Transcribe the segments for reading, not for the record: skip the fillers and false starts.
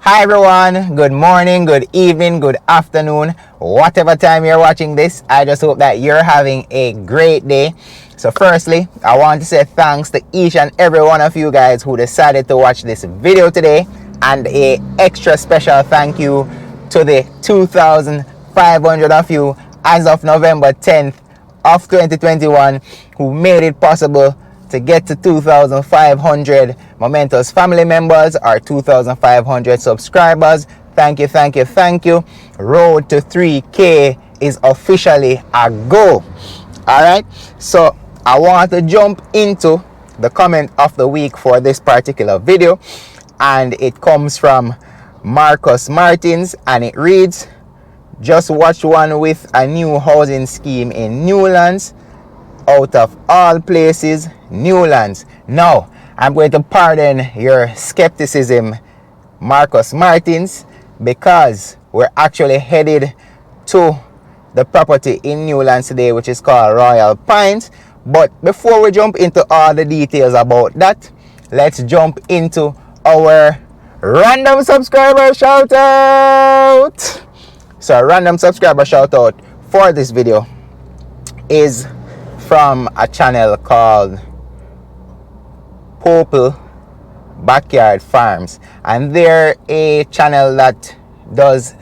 Hi everyone, good morning, good evening, good afternoon, whatever time you're watching this. I just hope that you're having a great day. So firstly, I want to say thanks to each and every one of you guys who decided to watch this video today, and a extra special thank you to the 2,500 of you as of November 10th of 2021 who made it possible to get to 2,500 Momentous family members or 2,500 subscribers. Thank you, thank you, thank you. Road to 3K is officially a go. Alright, so I want to jump into the comment of the week for this particular video, and it comes from Marcus Martins, and it reads, "Just watch one with a new housing scheme in Newlands. Out of all places, Newlands." Now, I'm going to pardon your skepticism, Marcus Martins, because we're actually headed to the property in Newlands today, which is called Royal Pines. But before we jump into all the details about that, let's jump into our random subscriber shout out. So a random subscriber shout out for this video is from a channel called Popple Backyard Farms, and they're a channel that does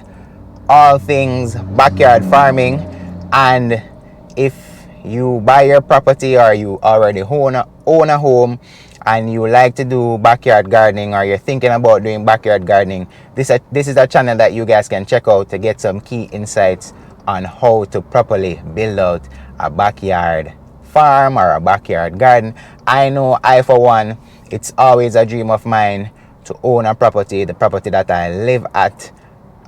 all things backyard farming. And if you buy your property or you already own a home and you like to do backyard gardening, or you're thinking about doing backyard gardening, this is a channel that you guys can check out to get some key insights on how to properly build out a backyard farm or a backyard garden. I know I, for one, it's always a dream of mine to own a property, the property that I live at.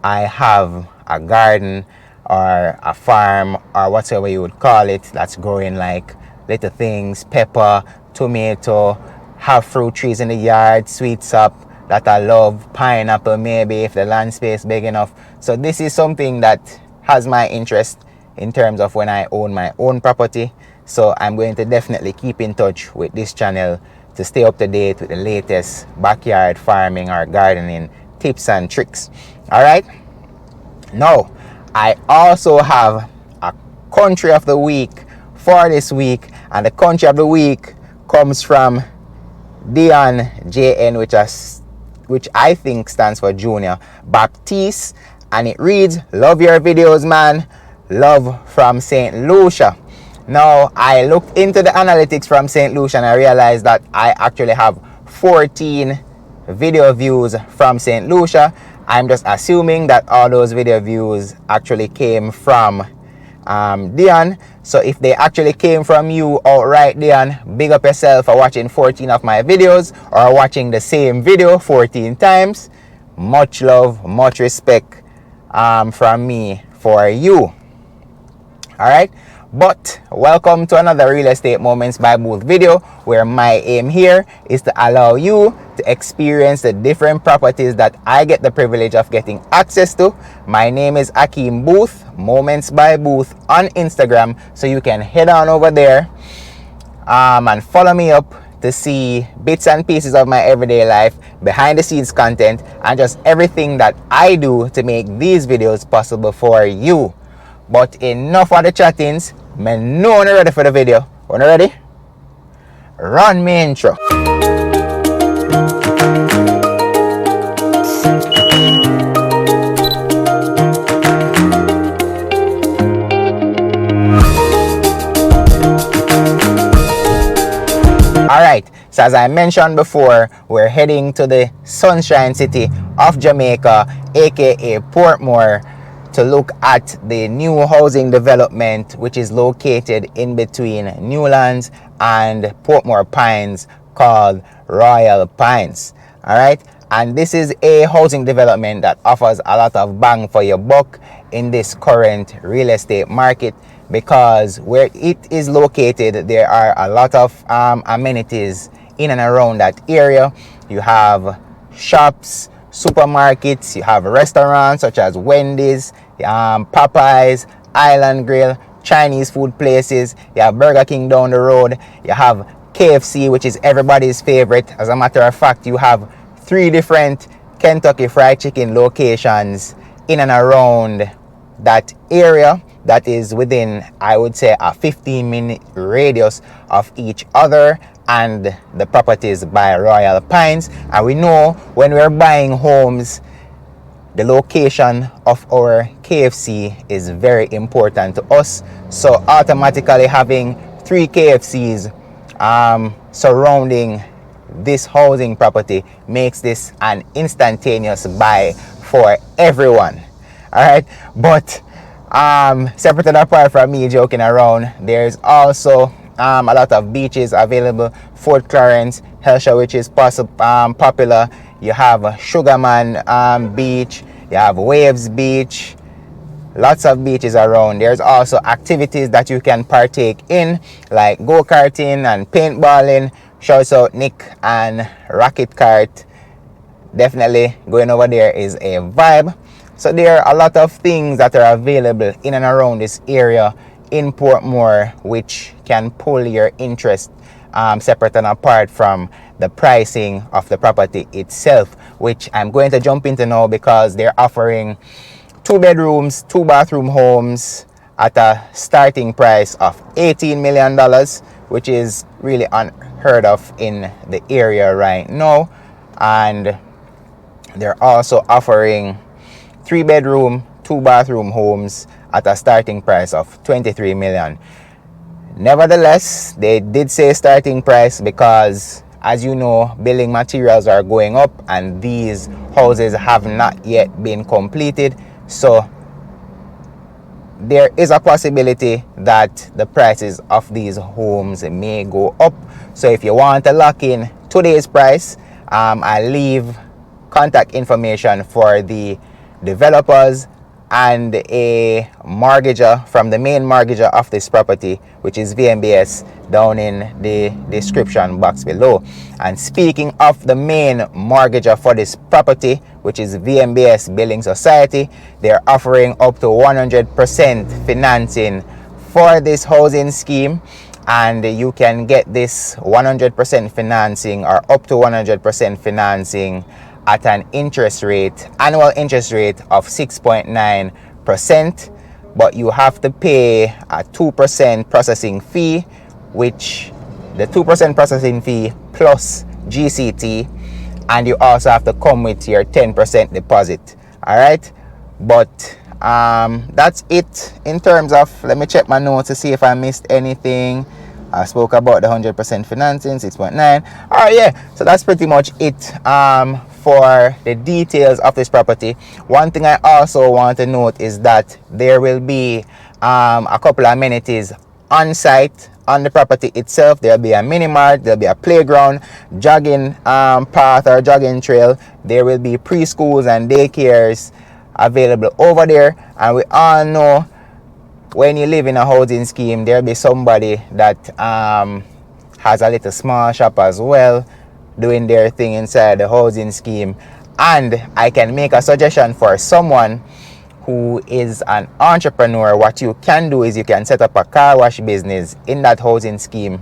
I have a garden or a farm or whatever you would call it that's growing like little things, pepper, tomato, have fruit trees in the yard, sweet sap that I love, pineapple maybe if the land space big enough. So this is something that has my interest in terms of when I own my own property. So I'm going to definitely keep in touch with this channel to stay up to date with the latest backyard farming or gardening tips and tricks. Alright, now I also have a country of the week for this week, and the country of the week comes from Dion JN, which I think stands for Junior Baptiste, and it reads, "Love your videos, man. Love from St. Lucia." Now, I looked into the analytics from St. Lucia and I realized that I actually have 14 video views from St. Lucia. I'm just assuming that all those video views actually came from Dion. So if they actually came from you outright, Dion, big up yourself for watching 14 of my videos or watching the same video 14 times. Much love, much respect from me for you. Alright, but welcome to another Real Estate Moments by Boothe video, where my aim here is to allow you to experience the different properties that I get the privilege of getting access to. My name is Akeem Boothe, Moments by Boothe on Instagram, so you can head on over there and follow me up to see bits and pieces of my everyday life, behind the scenes content, and just everything that I do to make these videos possible for you. But enough of the chattings. Me know you're ready for the video. Are you ready? Run me intro. Alright, so as I mentioned before, we're heading to the Sunshine City of Jamaica, aka Portmore, to look at the new housing development which is located in between Newlands and Portmore Pines, called Royal Pines. Alright, and this is a housing development that offers a lot of bang for your buck in this current real estate market, because where it is located there are a lot of amenities in and around that area. You have shops, supermarkets, you have restaurants such as Wendy's, Popeyes, Island Grill, Chinese food places, you have Burger King down the road, you have KFC, which is everybody's favorite. As a matter of fact, you have 3 different Kentucky Fried Chicken locations in and around that area that is within, I would say, a 15-minute radius of each other, and the properties by Royal Pines. And we know when we're buying homes, the location of our KFC is very important to us. So automatically having 3 KFCs surrounding this housing property makes this an instantaneous buy for everyone. All right, but separate and apart from me joking around, there's also a lot of beaches available. Fort Clarence, Hellshire, which is popular. You have Sugarman Beach, you have Waves Beach, lots of beaches around. There's also activities that you can partake in, like go-karting and paintballing. Shouts out Nick and Rocket Kart. Definitely going over there is a vibe. So there are a lot of things that are available in and around this area in Portmore which can pull your interest, separate and apart from the pricing of the property itself, which I'm going to jump into now because they're offering 2 bedrooms, 2 bathroom homes at a starting price of $18 million, which is really unheard of in the area right now. And they're also offering 3 bedroom, 2 bathroom homes at a starting price of $23 million. Nevertheless, they did say starting price because, as you know, building materials are going up and these houses have not yet been completed. So there is a possibility that the prices of these homes may go up. So if you want to lock in today's price, I'll leave contact information for the developers and a mortgager from the main mortgager of this property, which is VMBS, down in the description box below. And speaking of the main mortgager for this property, which is VMBS Building Society, they're offering up to 100% financing for this housing scheme. And you can get this 100% financing or up to 100% financing at an interest rate, annual interest rate of 6.9%, but you have to pay a 2% processing fee, which the 2% processing fee plus GCT, and you also have to come with your 10% deposit. All right, but that's it in terms of, let me check my notes to see if I missed anything. I spoke about the 100% financing, 6.9. All right, yeah, so that's pretty much it for the details of this property. One thing I also want to note is that there will be a couple of amenities on site on the property itself. There'll be a mini-mart, there'll be a playground, jogging path or jogging trail. There will be preschools and daycares available over there. And we all know when you live in a housing scheme, there'll be somebody that has a little small shop as well, doing their thing inside the housing scheme. And I can make a suggestion for someone who is an entrepreneur. What you can do is you can set up a car wash business in that housing scheme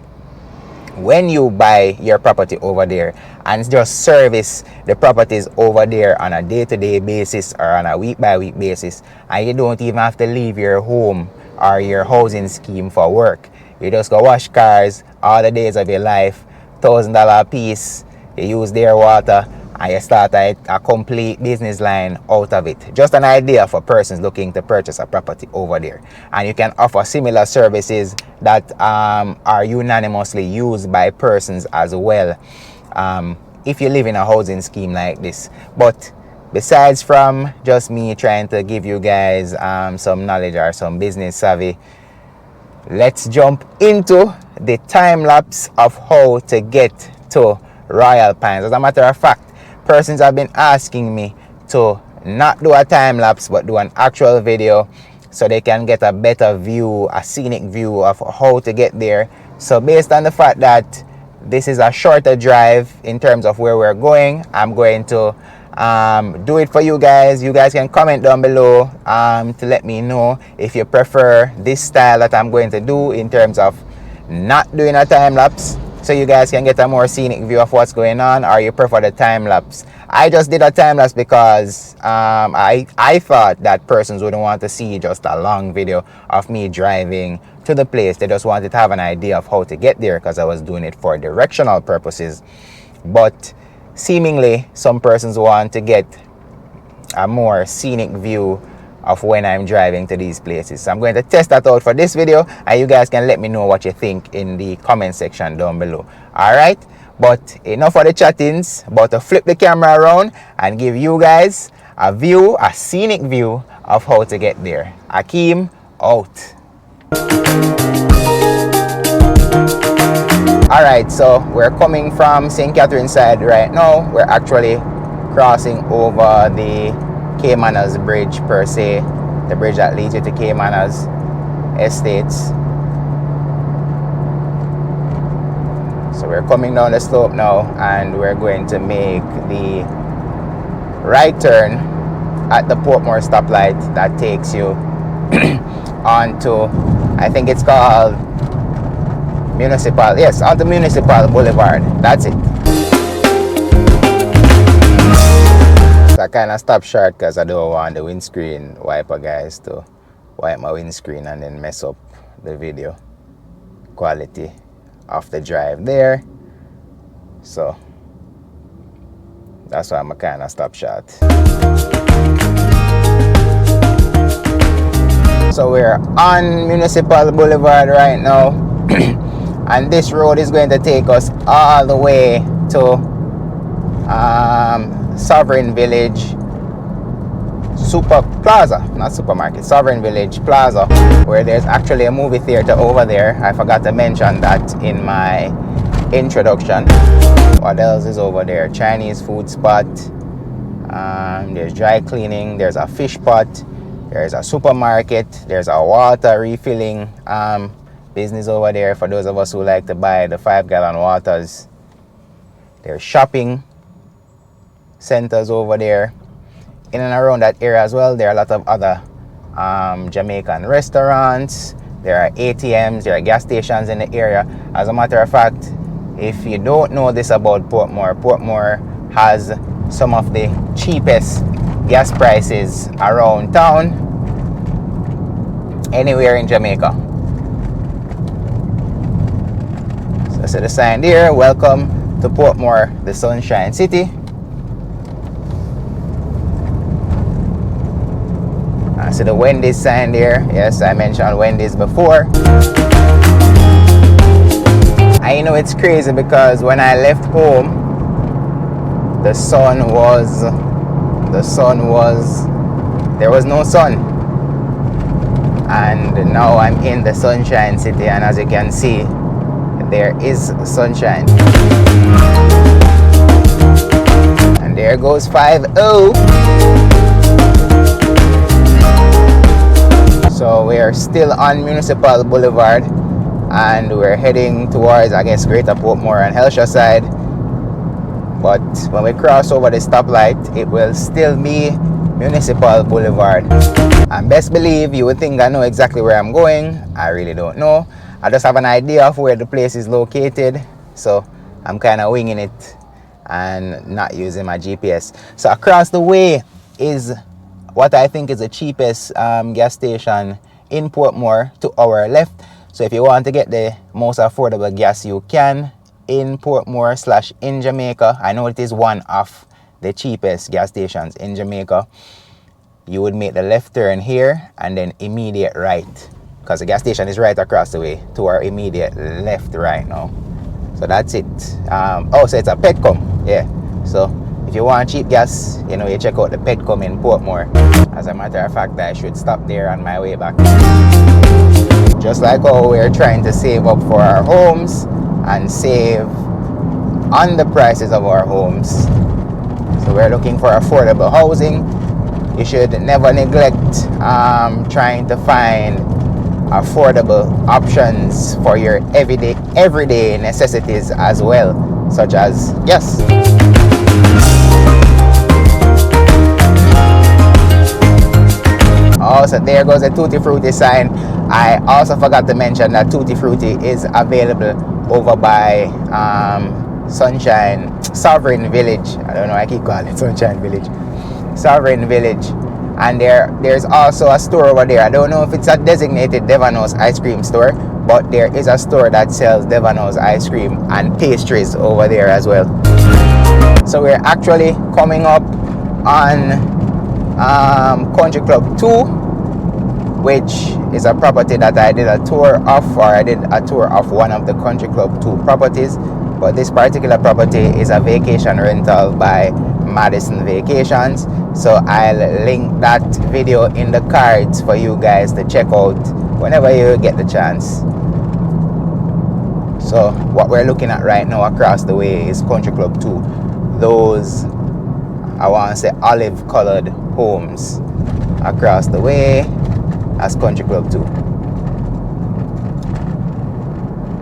when you buy your property over there, and just service the properties over there on a day-to-day basis or on a week-by-week basis, and you don't even have to leave your home or your housing scheme for work. You just go wash cars all the days of your life, $1,000 a piece. You use their water and you start a complete business line out of it. Just an idea for persons looking to purchase a property over there. And you can offer similar services that are unanimously used by persons as well, if you live in a housing scheme like this. But besides from just me trying to give you guys some knowledge or some business savvy, let's jump into the time lapse of how to get to Royal Pines. As a matter of fact, persons have been asking me to not do a time lapse but do an actual video so they can get a better view, a scenic view of how to get there. So based on the fact that this is a shorter drive in terms of where we're going, I'm going to do it for you guys. You guys can comment down below to let me know if you prefer this style that I'm going to do in terms of not doing a time lapse, so you guys can get a more scenic view of what's going on, or you prefer the time lapse. I just did a time lapse because I thought that persons wouldn't want to see just a long video of me driving to the place. They just wanted to have an idea of how to get there, because I was doing it for directional purposes. But seemingly some persons want to get a more scenic view of when I'm driving to these places. So I'm going to test that out for this video, and you guys can let me know what you think in the comment section down below. Alright, but enough of the chattings. About to flip the camera around and give you guys a scenic view of how to get there. Akeem out. Alright, so we're coming from St. Catherine's side right now. We're actually crossing over the Caymanas Bridge per se, the bridge that leads you to Caymanas Estates. So we're coming down the slope now, and we're going to make the right turn at the Portmore stoplight that takes you onto, I think it's called Municipal, yes, onto Municipal Boulevard. That's it. So I kind of stopped short because I don't want the windscreen wiper guys to wipe my windscreen and then mess up the video quality of the drive there. So that's why I'm kind of stop short. So we're on Municipal Boulevard right now, and this road is going to take us all the way to Sovereign Village Super Plaza, not supermarket, Sovereign Village Plaza, where there's actually a movie theater over there. I forgot to mention that in my introduction. What else is over there? Chinese food spot, there's dry cleaning, there's a fish pot, there's a supermarket, there's a water refilling business over there for those of us who like to buy the 5-gallon waters. There's shopping centers over there in and around that area as well. There are a lot of other Jamaican restaurants, there are ATMs, there are gas stations in the area. As a matter of fact, if you don't know this about Portmore, Portmore has some of the cheapest gas prices around town anywhere in Jamaica. So see the sign there, welcome to Portmore, the Sunshine City. So the Wendy's sign there. Yes, I mentioned Wendy's before. I know it's crazy because when I left home, there was no sun. And now I'm in the Sunshine City, and as you can see, there is sunshine. And there goes 5-0. So we are still on Municipal Boulevard, and we're heading towards, I guess, Greater Portmore and Helsha side. But when we cross over the stoplight, it will still be Municipal Boulevard. And best believe you would think I know exactly where I'm going. I really don't know. I just have an idea of where the place is located, so I'm kind of winging it and not using my GPS. So across the way is what I think is the cheapest gas station in Portmore to our left. So if you want to get the most affordable gas you can in Portmore / in Jamaica, I know it is one of the cheapest gas stations in Jamaica, you would make the left turn here and then immediate right, because the gas station is right across the way to our immediate left right now. So that's it. Oh, so it's a Petcom. Yeah, so if you want cheap gas, you know, you check out the Petcom in Portmore. As a matter of fact, I should stop there on my way back. Just like how we're trying to save up for our homes and save on the prices of our homes. So we're looking for affordable housing. You should never neglect trying to find affordable options for your everyday necessities as well, such as gas. Oh, so there goes the Tutti Frutti sign. I also forgot to mention that Tutti Frutti is available over by Sovereign Village. I don't know, I keep calling it Sunshine Village. Sovereign Village. And there's also a store over there. I don't know if it's a designated Devano's ice cream store, but there is a store that sells Devano's ice cream and pastries over there as well. So we're actually coming up on Country Club 2, which is a property that I did a tour of, or I did a tour of one of the Country Club 2 properties. But this particular property is a vacation rental by Madison Vacations. So I'll link that video in the cards for you guys to check out whenever you get the chance. So what we're looking at right now across the way is Country Club 2. Those, I want to say, olive colored homes across the way as Country Club 2.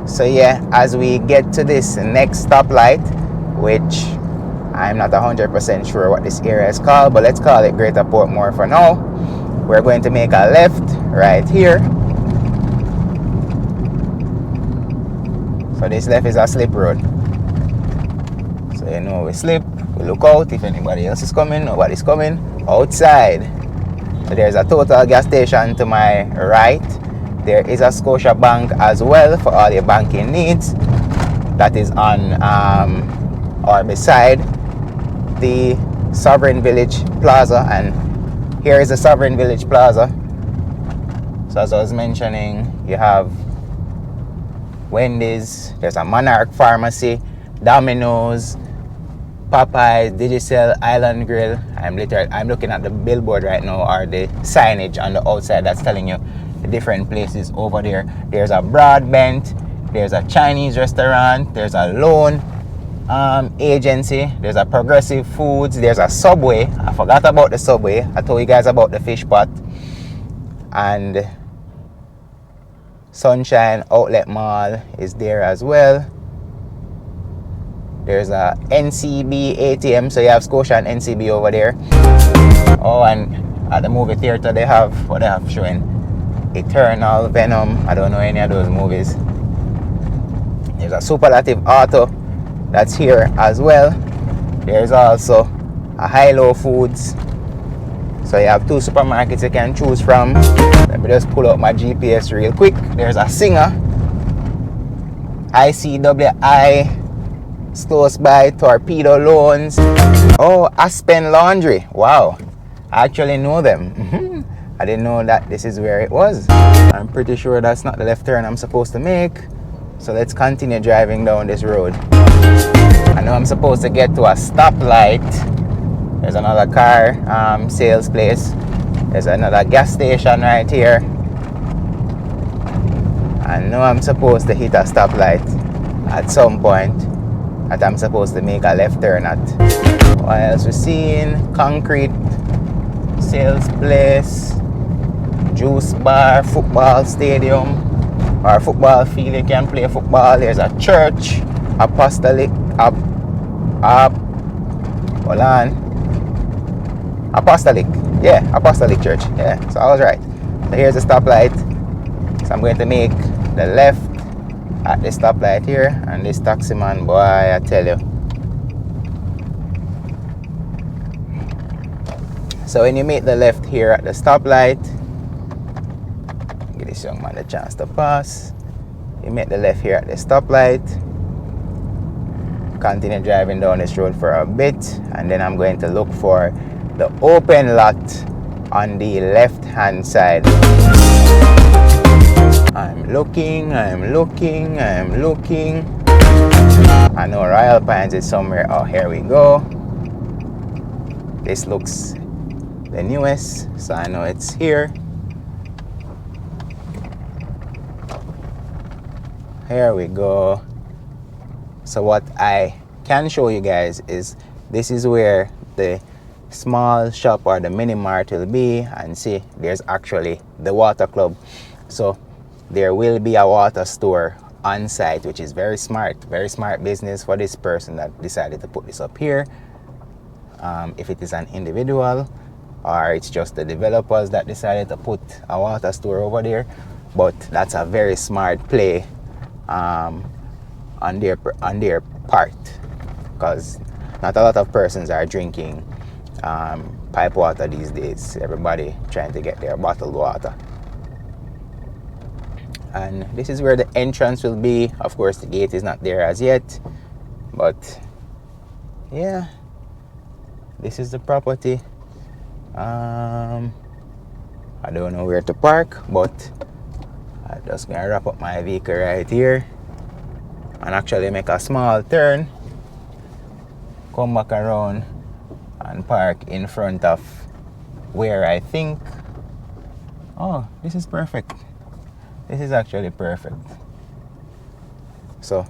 So yeah, as we get to this next stoplight, which I'm not 100% sure what this area is called, but let's call it Greater Portmore for now. We're going to make a left right here. So this left is a slip road. So you know we slip, we look out if anybody else is coming, nobody's coming. Outside, so there's a Total gas station to my right. There is a Scotia Bank as well for all your banking needs. That is on or beside the Sovereign Village Plaza, and here is the Sovereign Village Plaza. So as I was mentioning, you have Wendy's, there's a Monarch Pharmacy, Domino's, Popeyes, Digicel, Island Grill. I'm looking at the billboard right now, or the signage on the outside that's telling you the different places over there. There's a Broadbent, there's a Chinese restaurant, there's a loan agency, there's a Progressive Foods, there's a Subway. I forgot about the Subway. I told you guys about the fish pot. And Sunshine Outlet Mall is there as well. There's a NCB ATM, so you have Scotia and NCB over there. Oh, and at the movie theater they have what they have showing, Eternal, Venom. I don't know any of those movies. There's a Superlative Auto that's here as well. There's also a Hilo Foods. So you have two supermarkets you can choose from. Let me just pull out my GPS real quick. There's a Singer, ICWI, Stores by Torpedo Loans. Oh, Aspen Laundry. Wow, I actually know them. I didn't know that this is where it was. I'm pretty sure that's not the left turn I'm supposed to make. So let's continue driving down this road. I know I'm supposed to get to a stoplight. There's another car sales place. There's another gas station right here. I know I'm supposed to hit a stoplight at some point that I'm supposed to make a left turn at. What else we seeing? Concrete sales place, juice bar, football stadium, or football field. You can play football. There's a church, apostolic, hold on. Apostolic, yeah, Apostolic Church, yeah, so I was right. So here's the stoplight. So I'm going to make the left at the stoplight here, and this taxi man, boy, I tell you. So when you make the left here at the stoplight, give this young man a chance to pass. You make the left here at the stoplight, continue driving down this road for a bit, and then I'm going to look for the open lot on the left hand side. I'm looking. I know Royal Pines is somewhere. Oh, here we go. This looks the newest, so I know it's here. Here we go. So what I can show you guys is this is where the small shop or the MINIMART will be, and see there's actually the water club. So there will be a water store on site, which is very smart business for this person that decided to put this up here. If it is an individual or it's just the developers that decided to put a water store over there. but that's a very smart play on their part, because not a lot of persons are drinking pipe water these days. Everybody trying to get their bottled water. And this is where the entrance will be. Of course, the gate is not there as yet, but yeah, this is the property. I don't know where to park, but I'm just gonna wrap up my vehicle right here and actually make a small turn, come back around and park in front of where I think, oh, this is perfect. This is actually perfect. So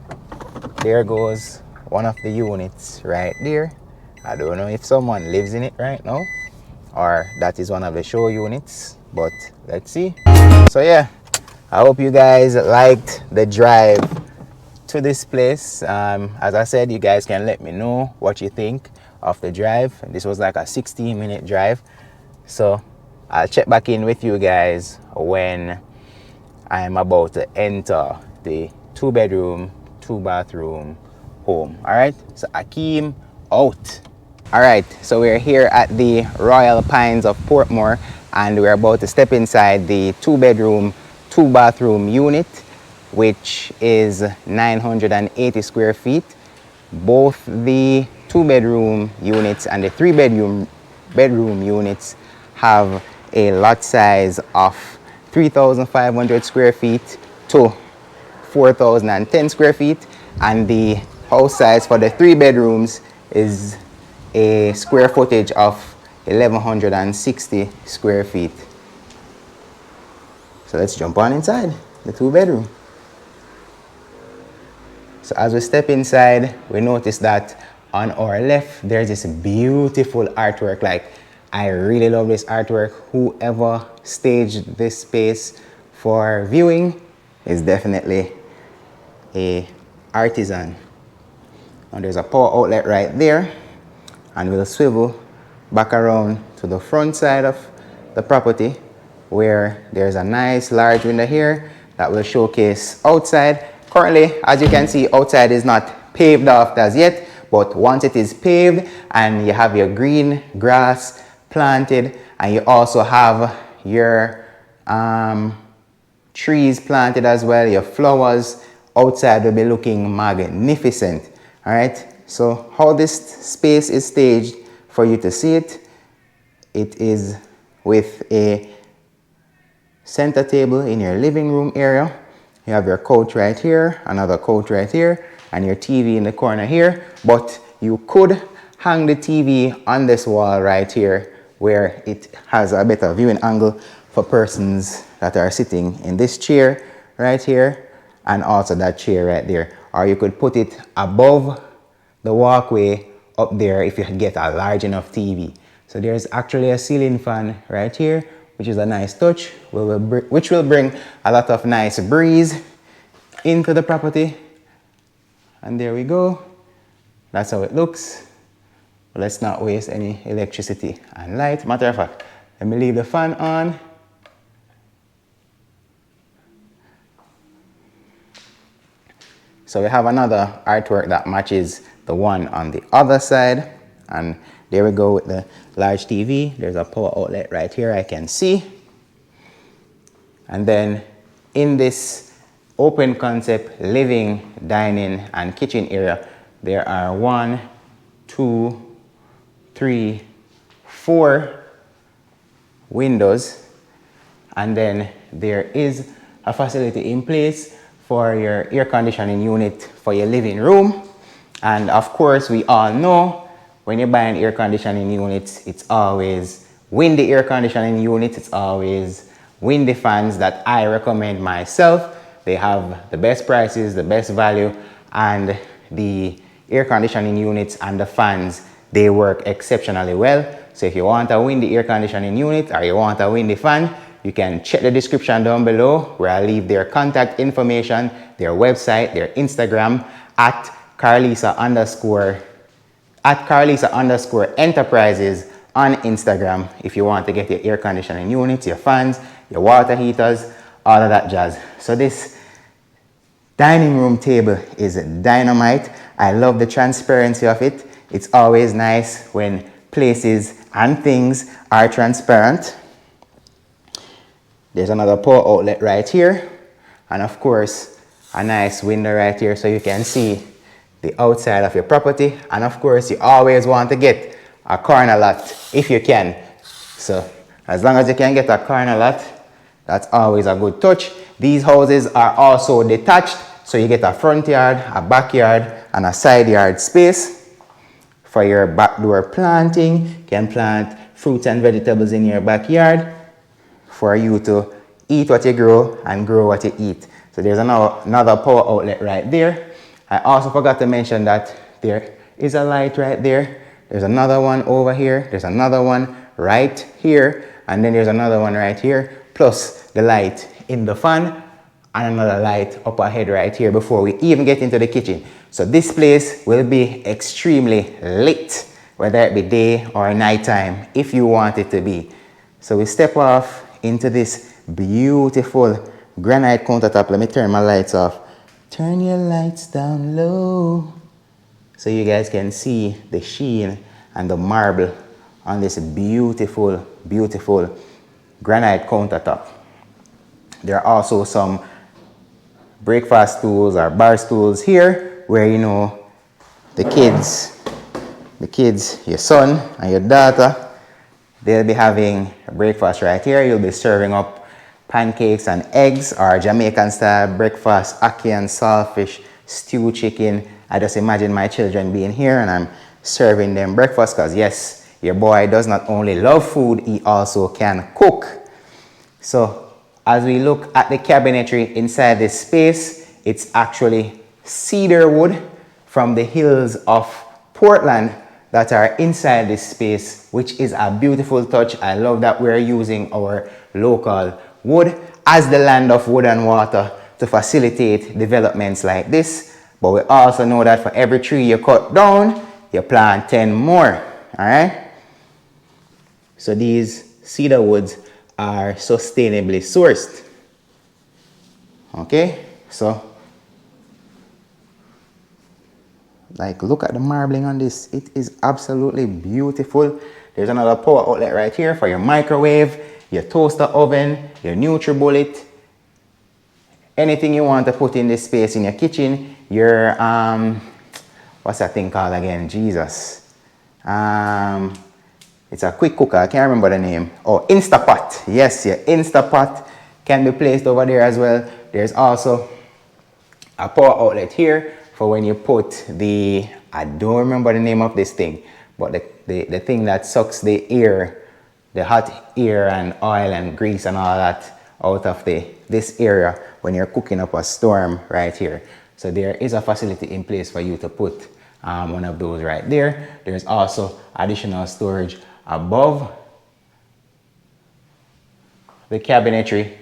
there goes one of the units right there. I don't know if someone lives in it right now or that is one of the show units, but let's see. So yeah, I hope you guys liked the drive to this place. As I said, you guys can let me know what you think of the drive. This was like a 16-minute drive, so I'll check back in with you guys when I'm about to enter the 2-bedroom, 2-bathroom home. All right, so Akeem out. All right, so we're here at the Royal Pines of Portmore, and we're about to step inside the 2-bedroom, 2-bathroom unit, which is 980 square feet. Both the 2-bedroom units and the 3-bedroom units have a lot size of 3,500 square feet to 4,010 square feet, and the house size for the 3 bedrooms is a square footage of 1,160 square feet. So let's jump on inside the 2-bedroom. So as we step inside, we notice that on our left there's this beautiful artwork. Like, I really love this artwork. Whoever staged this space for viewing is definitely a artisan. And there's a power outlet right there, and we'll swivel back around to the front side of the property where there's a nice large window here that will showcase outside. Currently, as you can see, outside is not paved off as yet, but once it is paved and you have your green grass planted, and you also have your trees planted as well, your flowers, outside will be looking magnificent. All right, so how this space is staged for you to see it, it is with a center table in your living room area. You have your couch right here, another couch right here, and your TV in the corner here. But you could hang the TV on this wall right here, where it has a better viewing angle for persons that are sitting in this chair right here, and also that chair right there. Or you could put it above the walkway up there if you get a large enough TV. So there's actually a ceiling fan right here, which is a nice touch, which will bring a lot of nice breeze into the property. And there we go. That's how it looks. Let's not waste any electricity and light. Matter of fact, let me leave the fan on. So we have another artwork that matches the one on the other side. And there we go with the large TV. There's a power outlet right here I can see. And then in this open concept living, dining, and kitchen area, there are 1, 2, 3, 4 windows. And then there is a facility in place for your air conditioning unit for your living room. And of course, we all know when you're buying air conditioning units, it's always windy air conditioning units. It's always windy fans that I recommend myself. They have the best prices, the best value, and the air conditioning units and the fans, they work exceptionally well. So if you want a windy air conditioning unit or you want a windy fan, you can check the description down below where I leave their contact information, their website, their Instagram at Carlisa_Enterprises on Instagram if you want to get your air conditioning units, your fans, your water heaters, all of that jazz. So this dining room table is dynamite. I love the transparency of it. It's always nice when places and things are transparent. There's another power outlet right here, and of course a nice window right here so you can see the outside of your property. And of course you always want to get a corner lot if you can. So as long as you can get a corner lot, that's always a good touch. These houses are also detached, so you get a front yard, a backyard, and a side yard space. For your backdoor planting, you can plant fruits and vegetables in your backyard for you to eat what you grow and grow what you eat. So there's another power outlet right there. I also forgot to mention that there is a light right there. There's another one over here. There's another one right here. And then there's another one right here. Plus the light in the fan and another light up ahead right here before we even get into the kitchen. So this place will be extremely lit, whether it be day or nighttime, if you want it to be. So we step off into this beautiful granite countertop. Let me turn my lights off. Turn your lights down low so you guys can see the sheen and the marble on this beautiful, beautiful granite countertop. There are also some breakfast stools or bar stools here where, you know, the kids, your son and your daughter, they'll be having breakfast right here. You'll be serving up pancakes and eggs or Jamaican style breakfast, ackee and saltfish, stew chicken. I just imagine my children being here and I'm serving them breakfast because yes, your boy does not only love food, he also can cook. So as we look at the cabinetry inside this space, it's actually cedar wood from the hills of Portland that are inside this space, which is a beautiful touch. I love that we're using our local wood as the land of wood and water to facilitate developments like this. But we also know that for every tree you cut down, you plant 10 more. All right? So these cedar woods are sustainably sourced. Okay? So, like, look at the marbling on this. It is absolutely beautiful. There's another power outlet right here for your microwave, your toaster oven, your NutriBullet, anything you want to put in this space in your kitchen. Your, what's that thing called again? Jesus. It's a quick cooker. I can't remember the name. Oh, Instapot. Yes, your Instapot can be placed over there as well. There's also a power outlet here for when you put the, I don't remember the name of this thing, but the thing that sucks the air, the hot air and oil and grease and all that out of this area when you're cooking up a storm right here. So there is a facility in place for you to put one of those right there. There's also additional storage above the cabinetry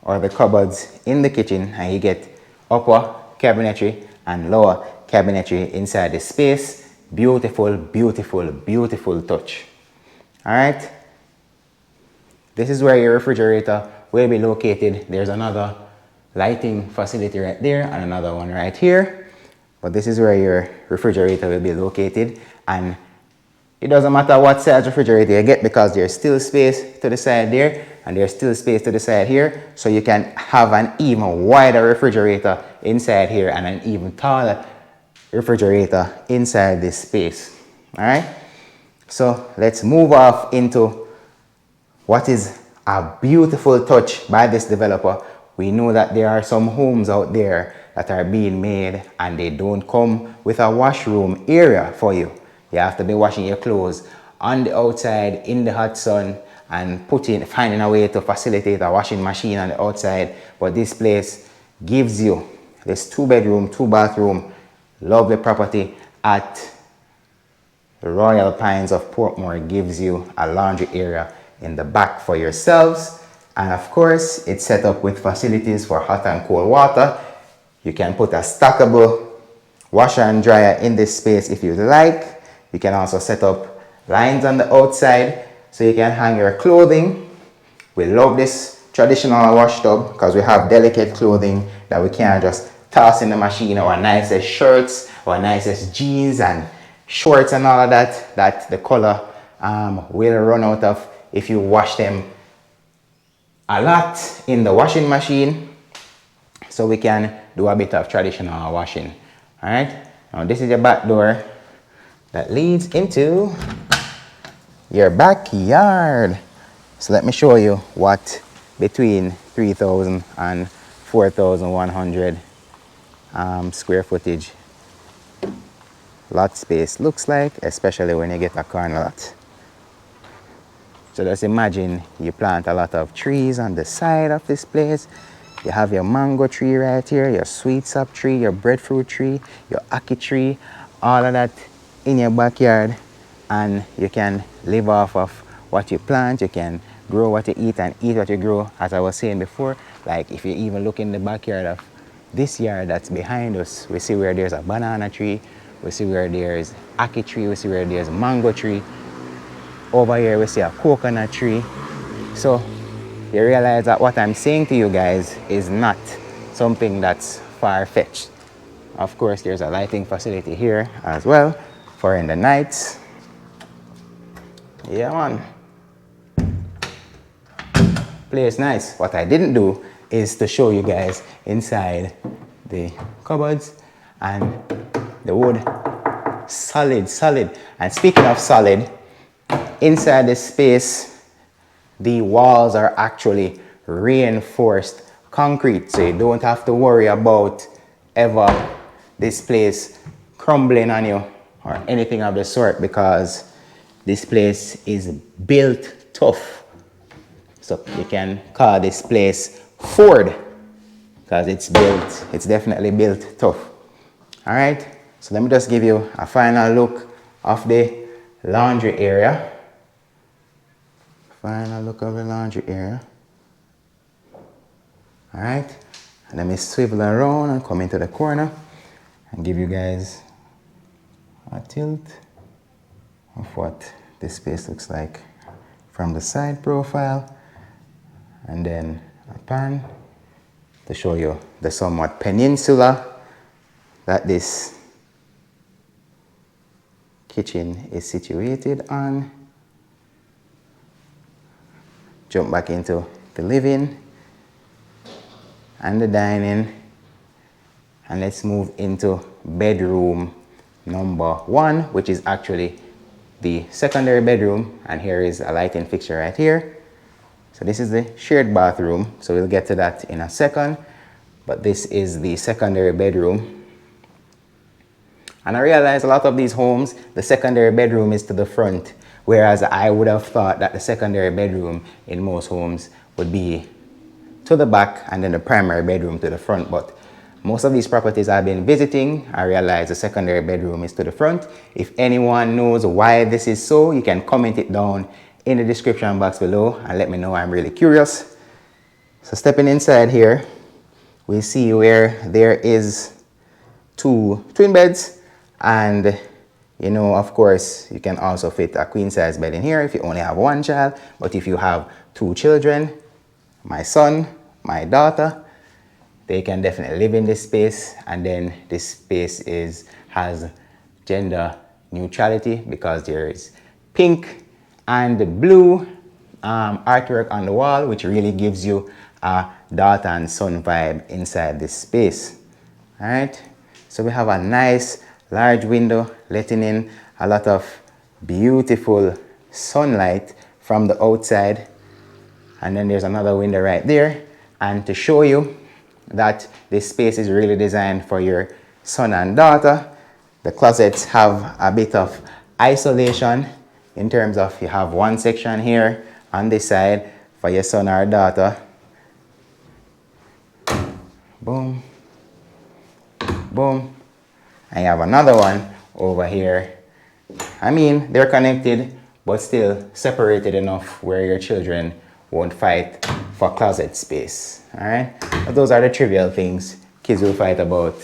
or the cupboards in the kitchen, and you get upper cabinetry and lower cabinetry inside the space. Beautiful, beautiful, beautiful touch. All right, this is where your refrigerator will be located. There's another lighting facility right there and another one right here, but this is where your refrigerator will be located. And it doesn't matter what size refrigerator you get because there's still space to the side there and there's still space to the side here, so you can have an even wider refrigerator inside here and an even taller refrigerator inside this space. All right, so let's move off into what is a beautiful touch by this developer. We know that there are some homes out there that are being made and they don't come with a washroom area for you. You have to be washing your clothes on the outside in the hot sun and finding a way to facilitate a washing machine on the outside. But this place gives you this 2-bedroom, 2-bathroom, lovely property at the Royal Pines of Portmore. Gives you a laundry area in the back for yourselves. And of course, it's set up with facilities for hot and cold water. You can put a stackable washer and dryer in this space if you'd like. You can also set up lines on the outside so you can hang your clothing. We love this traditional wash tub because we have delicate clothing that we can't just toss in the machine, our nicest shirts, our nicest jeans and shorts and all of that, that the color will run out of if you wash them a lot in the washing machine. So we can do a bit of traditional washing. All right, now this is your back door that leads into your backyard. So let me show you what between 3,000 and 4,100 square footage lot space looks like, especially when you get a corner lot. So just imagine you plant a lot of trees on the side of this place. You have your mango tree right here, your sweet sap tree, your breadfruit tree, your ackee tree, all of that in your backyard, and you can live off of what you plant. You can grow what you eat and eat what you grow. As I was saying before, like if you even look in the backyard of this yard that's behind us, we see where there's a banana tree, we see where there's ackee tree, we see where there's mango tree. Over here we see a coconut tree. So you realize that what I'm saying to you guys is not something that's far-fetched. Of course, there's a lighting facility here as well for in the nights. Yeah, man. Place nice. What I didn't do is to show you guys inside the cupboards and the wood. Solid, solid. And speaking of solid, inside this space, the walls are actually reinforced concrete, so you don't have to worry about ever this place crumbling on you or anything of the sort, because this place is built tough. So you can call this place Ford because it's definitely built tough. All right, so let me just give you a final look of the laundry area. Final look of the laundry area. All right, and let me swivel around and come into the corner and give you guys a tilt of what this space looks like from the side profile, and then a pan to show you the somewhat peninsula that this kitchen is situated on. Jump back into the living and the dining, and let's move into bedroom number 1, which is actually the secondary bedroom. And here is a lighting fixture right here. So this is the shared bathroom, so we'll get to that in a second, but this is the secondary bedroom. And I realize a lot of these homes, the secondary bedroom is to the front, whereas I would have thought that the secondary bedroom in most homes would be to the back and then the primary bedroom to the front. But most of these properties I've been visiting, I realize the secondary bedroom is to the front. If anyone knows why this is so, you can comment it down in the description box below and let me know. I'm really curious. So stepping inside here, we see where there is 2 twin beds, and you know, of course, you can also fit a queen size bed in here if you only have 1 child. But if you have 2 children, my son, my daughter, they can definitely live in this space. And then this space has gender neutrality because there is pink and blue artwork on the wall, which really gives you a daughter and son vibe inside this space. All right, so we have a nice large window letting in a lot of beautiful sunlight from the outside, and then there's another window right there. And to show you that this space is really designed for your son and daughter, the closets have a bit of isolation in terms of you have 1 section here on this side for your son or daughter. Boom, boom. And you have another one over here. I mean, they're connected, but still separated enough where your children won't fight for closet space. All right, but those are the trivial things kids will fight about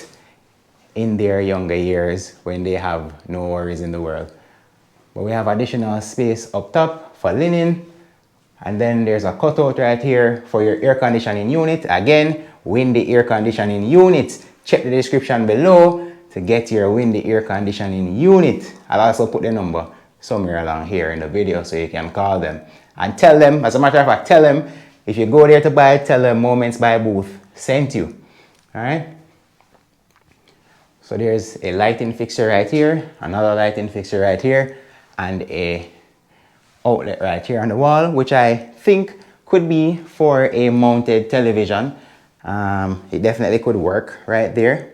in their younger years when they have no worries in the world. But we have additional space up top for linen, And then there's a cutout right here for your air conditioning unit. Again, windy air conditioning units. Check the description below to get your windy air conditioning unit. I'll also put the number somewhere along here in the video so you can call them. And tell them, as a matter of fact, tell them, if you go there to buy it, tell them Moments by Boothe sent you. Alright? So there's a lighting fixture right here, another lighting fixture right here, and a outlet right here on the wall, which I think could be for a mounted television. It definitely could work right there.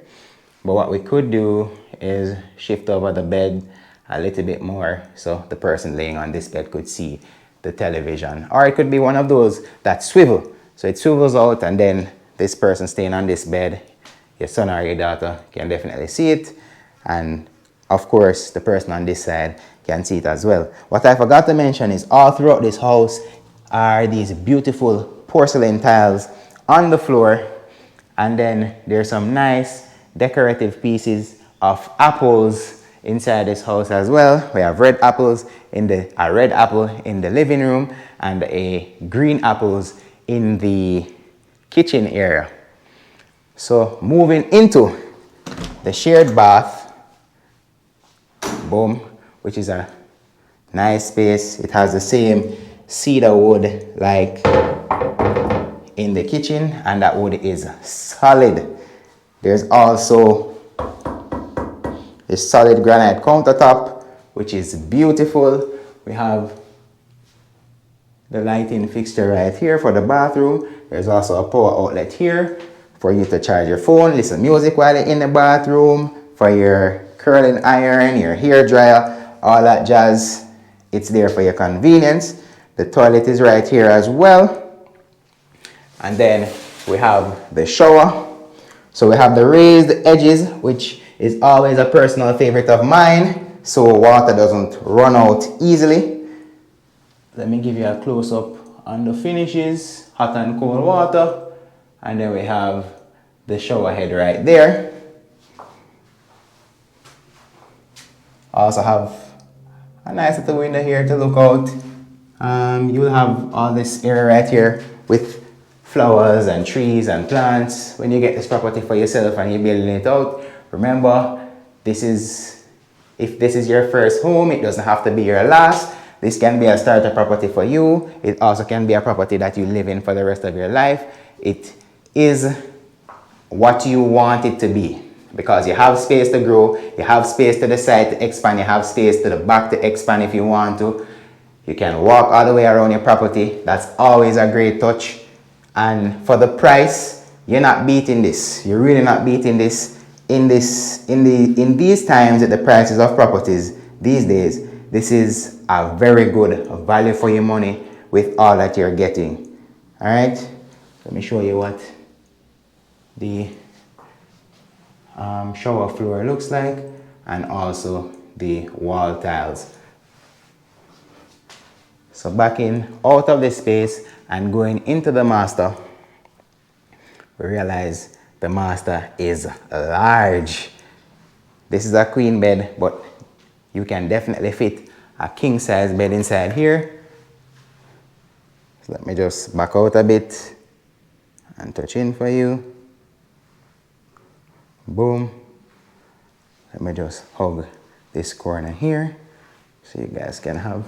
But what we could do is shift over the bed a little bit more so the person laying on this bed could see the television. Or it could be one of those that swivel. So it swivels out and then this person staying on this bed, your son or your daughter, can definitely see it. And of course, the person on this side can see it as well. What I forgot to mention is all throughout this house are these beautiful porcelain tiles on the floor. And then there's some nice decorative pieces of apples inside this house as well. We have red apples a red apple in the living room and a green apples in the kitchen area. So moving into the shared bath, boom, which is a nice space. It has the same cedar wood like in the kitchen, and that wood is solid. There's also a solid granite countertop, which is beautiful. We have the lighting fixture right here for the bathroom. There's also a power outlet here for you to charge your phone, listen music while you're in the bathroom, for your curling iron, your hair dryer, all that jazz. It's there for your convenience. The toilet is right here as well. And then we have the shower. So we have the raised edges, which is always a personal favorite of mine, so water doesn't run out easily. Let me give you a close-up on the finishes, hot and cold water. And then we have the shower head right there. Also have a nice little window here to look out. You'll have all this area right here with flowers and trees and plants. When you get this property for yourself and you're building it out, remember, if this is your first home, it doesn't have to be your last. This can be a starter property for you. It also can be a property that you live in for the rest of your life. It is what you want it to be, because you have space to grow, you have space to the side to expand, you have space to the back to expand if you want to. You can walk all the way around your property. That's always a great touch. And for the price, you're not beating this. You're really not beating this. In these times at the prices of properties these days, this is a very good value for your money with all that you're getting. All right, let me show you what the shower floor looks like, and also the wall tiles. So backing out of this space and going into the master, we realize the master is large. This is a queen bed, but you can definitely fit a king size bed inside here. So let me just back out a bit and touch in for you. Boom. Let me just hug this corner here so you guys can have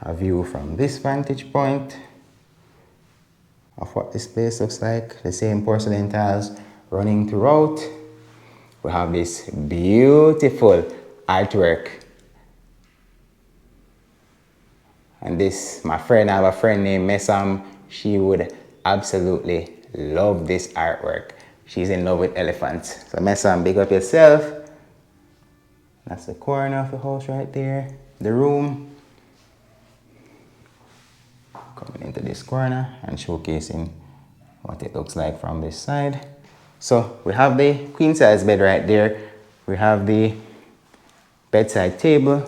a view from this vantage point of what this place looks like. The same porcelain tiles running throughout. We have this beautiful artwork. And this, my friend, I have a friend named Mesam. She would absolutely love this artwork. She's in love with elephants. So Mesam, big up yourself. That's the corner of the house right there. The room. Coming into this corner and showcasing what it looks like from this side. So we have the queen size bed right there. We have the bedside table.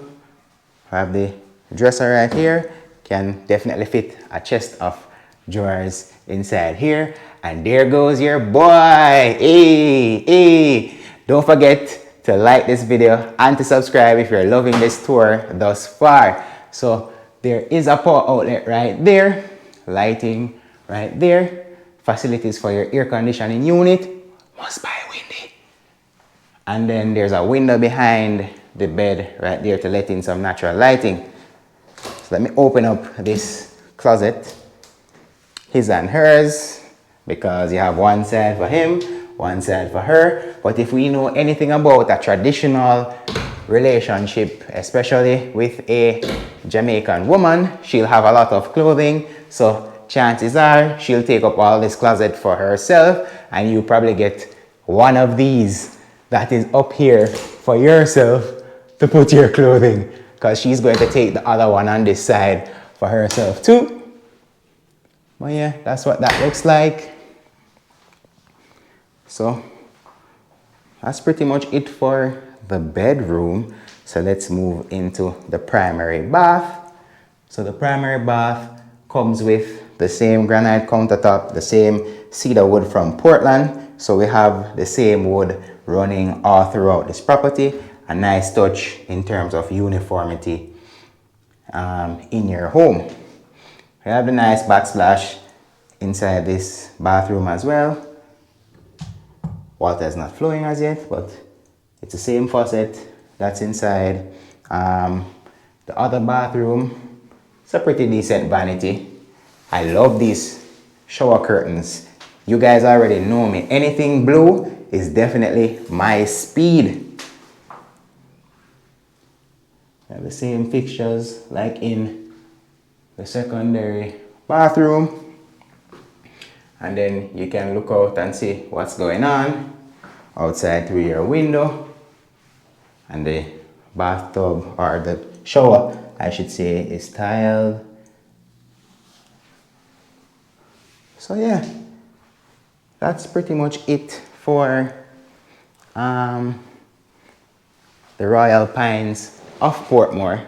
We have the dresser right here. Can definitely fit a chest of drawers inside here. And there goes your boy. Hey, hey. Don't forget to like this video and to subscribe if you're loving this tour thus far. So there is a power outlet right there, lighting right there, facilities for your air conditioning unit, must buy windy. And then there's a window behind the bed right there to let in some natural lighting. So let me open up this closet, his and hers, because you have one side for him, one side for her. But if we know anything about a traditional relationship, especially with a Jamaican woman, she'll have a lot of clothing, so chances are she'll take up all this closet for herself, and you probably get one of these that is up here for yourself to put your clothing, because she's going to take the other one on this side for herself too. But yeah, that's what that looks like. So that's pretty much it for the bedroom. So let's move into the primary bath. So the primary bath comes with the same granite countertop, the same cedar wood from Portland. So we have the same wood running all throughout this property. A nice touch in terms of uniformity in your home. We have the nice backsplash inside this bathroom as well. Water is not flowing as yet, but it's the same faucet that's inside. The other bathroom, it's a pretty decent vanity. I love these shower curtains. You guys already know me. Anything blue is definitely my speed. I have the same fixtures like in the secondary bathroom. And then you can look out and see what's going on outside through your window. And the bathtub, or the shower, I should say, is tiled. So yeah, that's pretty much it for the Royal Pines of Portmore.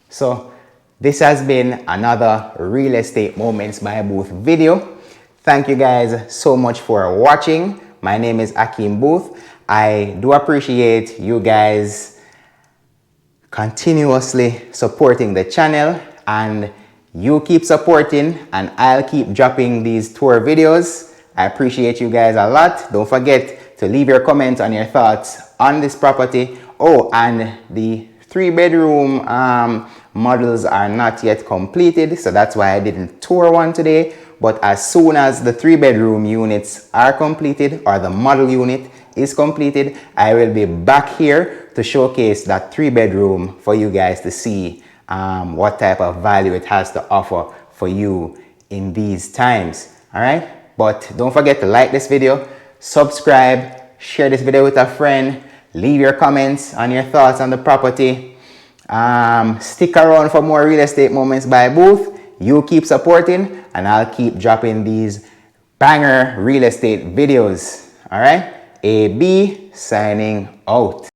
So this has been another Real Estate Moments by Boothe video. Thank you guys so much for watching. My name is Akeem Boothe. I do appreciate you guys continuously supporting the channel, and you keep supporting and I'll keep dropping these tour videos. I appreciate you guys a lot. Don't forget to leave your comments on your thoughts on this property. Oh, and the 3-bedroom models are not yet completed, so that's why I didn't tour one today. But as soon as the 3-bedroom units are completed, or the model unit is completed, I will be back here to showcase that 3-bedroom for you guys to see what type of value it has to offer for you in these times. All right, but don't forget to like this video, subscribe, share this video with a friend, leave your comments on your thoughts on the property. Stick around for more Real Estate Moments by Boothe. You keep supporting and I'll keep dropping these banger real estate videos. All right, AB signing out.